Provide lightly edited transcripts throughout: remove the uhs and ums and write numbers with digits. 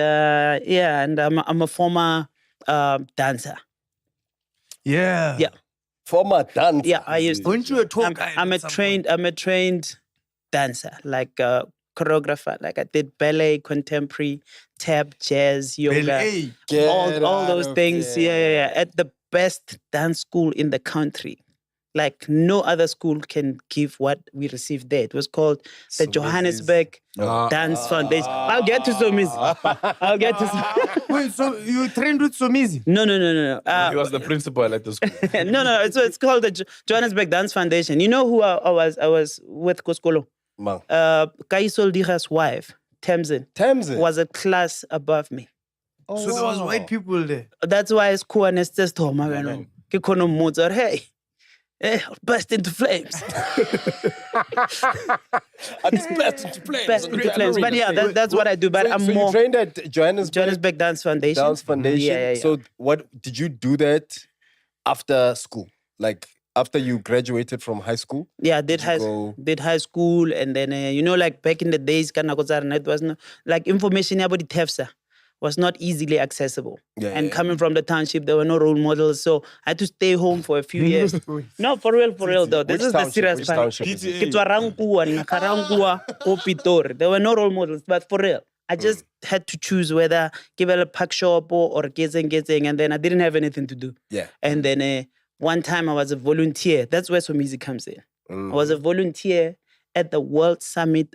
Yeah, and I'm a former dancer. Yeah. Yeah. Former dancer. Yeah, I used to. Weren't you a tour guide? I'm a trained dancer, like choreographer. Like I did ballet, contemporary, tap, jazz, yoga, Hey, all those things. Yeah. At the best dance school in the country. Like no other school can give what we received there. It was called the Johannesburg Dance Foundation. I'll get to Somizi. I'll get to. wait, so you trained with Somizi? No. He was the principal at the school. No. It's called the Johannesburg Dance Foundation. You know who I was with Koskolo? Kaisol Diga's wife, Tamsin, was a class above me. So there was white people there. That's why it's cool and it's just hey, burst into flames. Burst into flames. But yeah, that's what I do. But I'm so more you trained at Johannesburg Dance Foundation. Yeah. So what did you do that after school? Like after you graduated from high school? Yeah, did high school, and then like back in the days, it was no, like information about the TEFSA was not easily accessible. And coming from the township, there were no role models, so I had to stay home for a few years. No, for real though. This is the serious part. There were no role models, but for real. I just had to choose whether give a pack shop or getting, and then I didn't have anything to do. Yeah. And then one time I was a volunteer. That's where Somizi comes in. I was a volunteer at the World Summit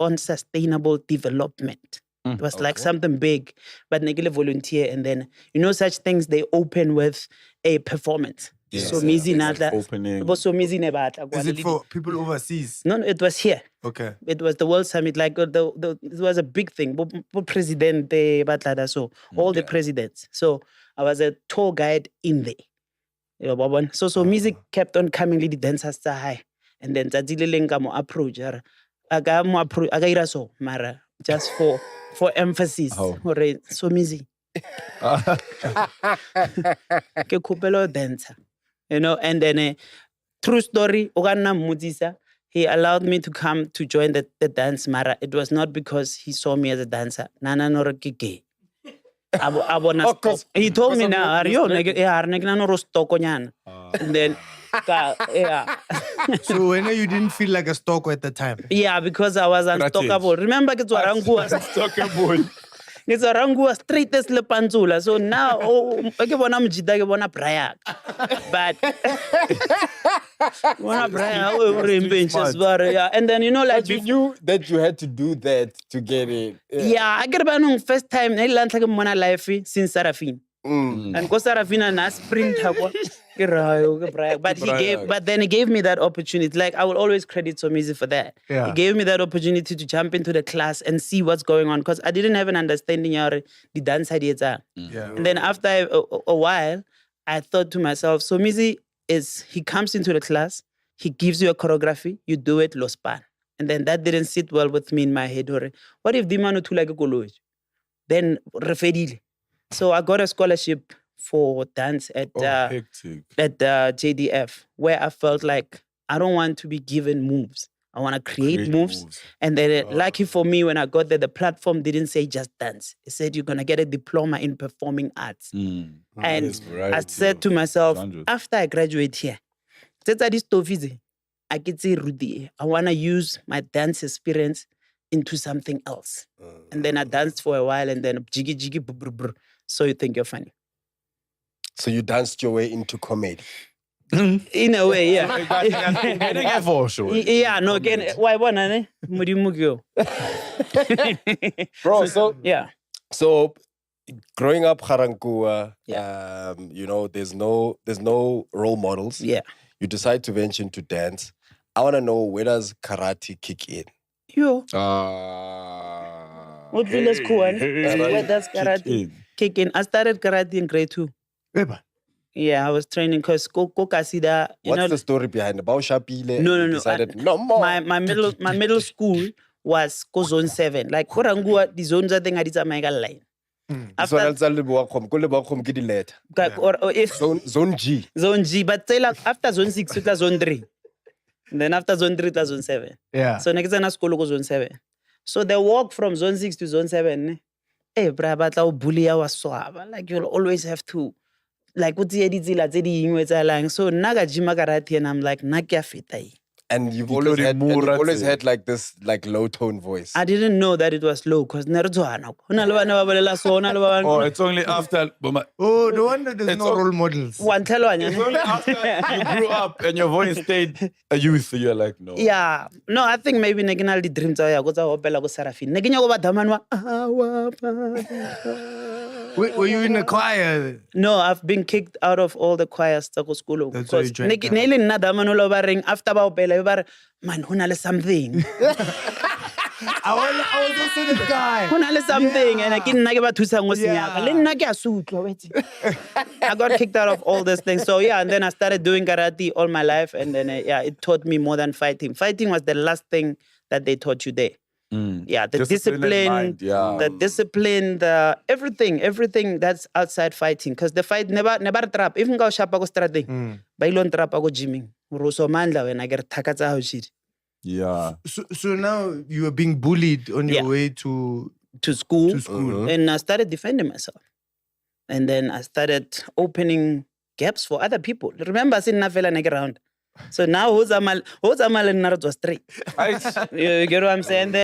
on Sustainable Development. It was like something big, but negile volunteer, and then such things they open with a performance. Yes, So Mizi opening. Is it for people overseas? No, it was here. Okay. It was the World Summit, like it was a big thing. President, so all the presidents. So I was a tour guide in there. So music kept on coming, the dancers high, and then approach. Mara just for emphasis. So music. Ke khopelo dancer. And then true story, he allowed me to come to join the dance, Mara. It was not because he saw me as a dancer. Nana no gay. He told me now, are you and then So when you didn't feel like a stalker at the time? Yeah, because I was unstockable. Remember, it's Angu was Unstockable. It's Angu was straight as Lepanzula. So now, I want to Brian. But and then like you knew that you had to do that to get it. Yeah, I get about first time I learned like Mona life since Sarafin. And because Sarafina na sprint but then he gave me that opportunity. Like I will always credit Somizi for that. Yeah. He gave me that opportunity to jump into the class and see what's going on because I didn't have an understanding of the dance ideas. And then after a while, I thought to myself, Somizi he comes into the class, he gives you a choreography, you do it, lo span. And then that didn't sit well with me in my head. What if Dimano to like a college? Then refedile. So I got a scholarship for dance at JDF, where I felt like I don't want to be given moves. I want to create moves. And then lucky for me, when I got there, the platform didn't say just dance. It said you're going to get a diploma in performing arts. And I said to myself, after I graduate here, I could say, Rudy, I want to use my dance experience into something else. And then I danced for a while and then jiggy, brr, brr. So you think you're funny. So you danced your way into comedy. In a way, yeah. For sure. Yeah, no, again, why one, Bro, so yeah. So growing up Garankuwa, there's no role models. Yeah. You decide to venture into dance. I want to know, where does karate kick in? What feels cool? Where does karate kick in? I started karate in grade 2. Yeah, I was training because Kokasida. What's the story behind it? No. Decided no more. My middle school was zone 7. Like Korangua, the zones I think I did a mega line. After zone G. Zone G, but after zone 6 it was zone 3. And then after zone 3 it was zone 7. Yeah. So next time school was zone 7. So the walk from zone 6 to zone 7 hey, bra, batla o bully wa swaba. Like, you'll always have to, like, what's the ditsela tse dingwe tsa lang. So, naga jima karate, and I'm like, na ke a feta hi. And you've Including always Murate. had like this like low tone voice. I didn't know that it was low, because nerudzwana. Hona le bana ba bolela so, hona le ba Oh, bana. it's only after. Oh, no wonder there's It's no all- role models. Wa ntlhelwanya. It's only after you grew up and your voice stayed a youth. You're like, no. Yeah. No, I think maybe ne ke na le di-dream tsa ho ya go tsa ho opela go Serafine. Ne ke nyaka ho ba damane wa, "Awa, Papa." Were you in a choir? No, I've been kicked out of all the choirs tsa ko sekolong. That's why you Because joined ne that. le nna damane o lo ba reng after ba opela ba re, man, ho na le something. I was also the guy. Ho na le something, and ke nna ke ba thusang go Yeah. senyaka. Le nna ke a se utlwa, wetse. I got kicked out of all these things. So yeah, and then I started doing karate all my life, and then yeah, it taught me more than fighting. Fighting was the last thing that they taught you there. Yeah, the and discipline, mind, yeah. the discipline, the everything that's outside fighting. Because the fight never trap. Even go shapa go strateng, ba ilon trapa go gymming. Roso mandla when I get takatsa ho shit Yeah. So now you were being bullied on your Yeah. way to school, To school. and I started defending myself. And then I started opening gaps for other people. Remember, I said nafela neke around. So now who's amal and was straight. You get what I'm saying there?